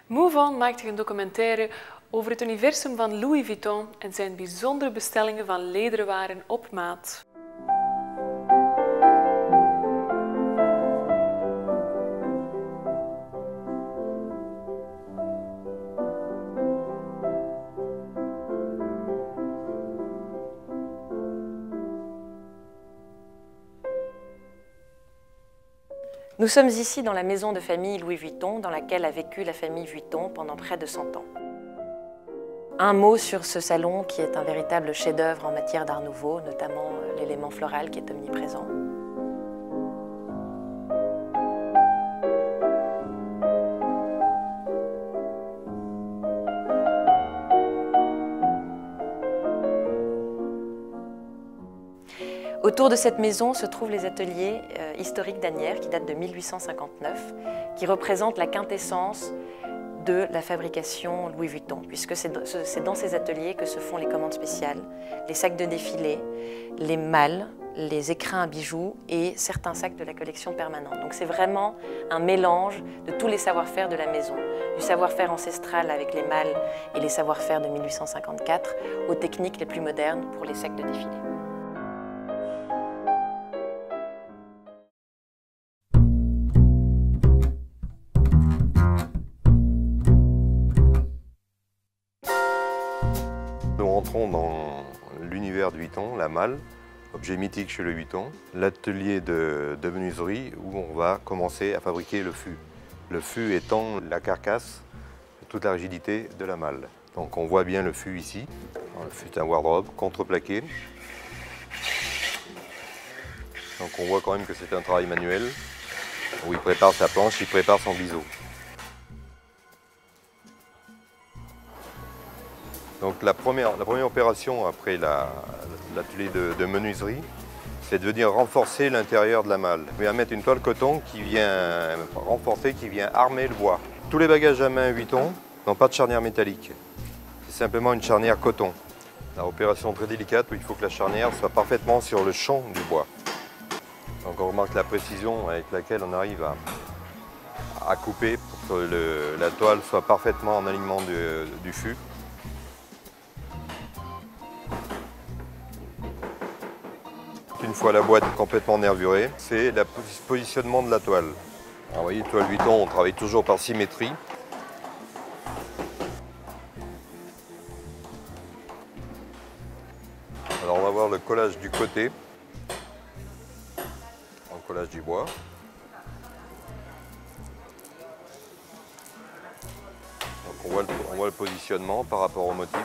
Move On maakte een documentaire over het universum van Louis Vuitton en zijn bijzondere bestellingen van lederen waren op maat. Nous sommes ici dans la maison de famille Louis Vuitton, dans laquelle a vécu la famille Vuitton pendant près de 100 ans. Un mot sur ce salon qui est un véritable chef-d'œuvre en matière d'art nouveau, notamment l'élément floral qui est omniprésent. Autour de cette maison se trouvent les ateliers historiques d'Asnières qui datent de 1859, qui représentent la quintessence de la fabrication Louis Vuitton, puisque c'est dans ces ateliers que se font les commandes spéciales, les sacs de défilé, les malles, les écrins à bijoux et certains sacs de la collection permanente. Donc c'est vraiment un mélange de tous les savoir-faire de la maison, du savoir-faire ancestral avec les malles et les savoir-faire de 1854 aux techniques les plus modernes pour les sacs de défilé. Nous rentrons dans l'univers de Vuitton, la malle, objet mythique chez le Vuitton, l'atelier de menuiserie où on va commencer à fabriquer le fût. Le fût étant la carcasse, toute la rigidité de la malle. Donc on voit bien le fût ici. Le fût est un wardrobe contreplaqué. Donc on voit quand même que c'est un travail manuel où il prépare sa planche, il prépare son biseau. Donc la première opération après l'atelier de menuiserie, c'est de venir renforcer l'intérieur de la malle. On va mettre une toile coton qui vient renforcer, qui vient armer le bois. Tous les bagages à main Vuitton n'ont pas de charnière métallique. C'est simplement une charnière coton. Une opération très délicate où il faut que la charnière soit parfaitement sur le champ du bois. Donc on remarque la précision avec laquelle on arrive à couper pour que la toile soit parfaitement en alignement du fût. Une fois la boîte complètement nervurée, c'est le positionnement de la toile. Alors, vous voyez, toile Vuitton, on travaille toujours par symétrie. Alors on va voir le collage du côté, le collage du bois. Donc on voit le positionnement par rapport au motif.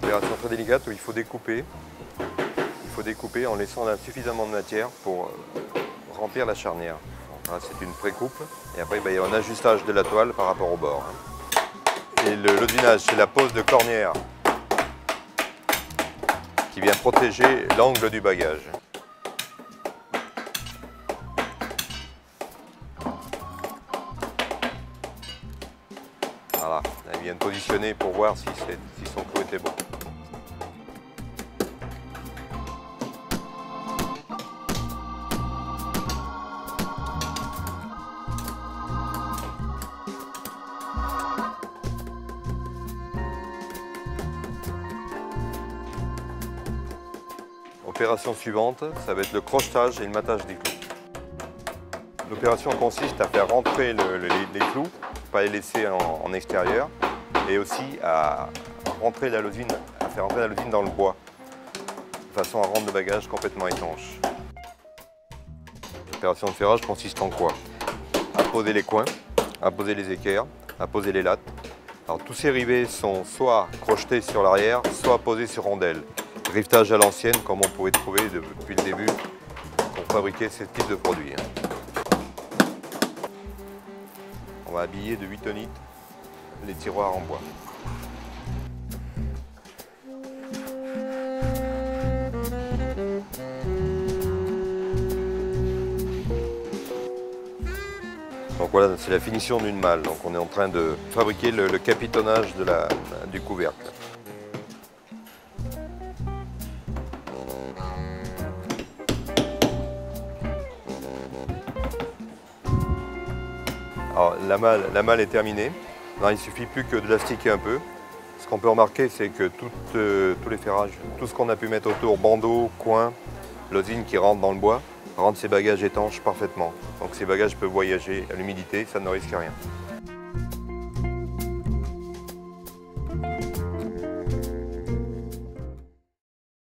Opération très délicate où il faut découper. Il faut découper en laissant suffisamment de matière pour remplir la charnière. C'est une pré-coupe et après il y a un ajustage de la toile par rapport au bord. Et l'odinage, c'est la pose de cornière qui vient protéger l'angle du bagage. Voilà, il vient de positionner pour voir si son clou était bon. L'opération suivante, ça va être le crochetage et le matage des clous. L'opération consiste à faire rentrer les clous, pas les laisser en extérieur, et aussi à faire rentrer la losine dans le bois, de façon à rendre le bagage complètement étanche. L'opération de ferrage consiste en quoi? À poser les coins, à poser les équerres, à poser les lattes. Alors, tous ces rivets sont soit crochetés sur l'arrière, soit posés sur rondelles. Rivetage à l'ancienne, comme on pouvait trouver depuis le début pour fabriquer ce type de produit. On va habiller de 8 tonnites les tiroirs en bois. Donc voilà, c'est la finition d'une malle. Donc on est en train de fabriquer le capitonnage du couvercle. Alors, la malle est terminée. Non, il ne suffit plus que de l'astiquer un peu. Ce qu'on peut remarquer, c'est que tous les ferrages, tout ce qu'on a pu mettre autour, bandeaux, coins, l'osine qui rentre dans le bois, rendent ces bagages étanches parfaitement. Donc ces bagages peuvent voyager à l'humidité, ça ne risque rien.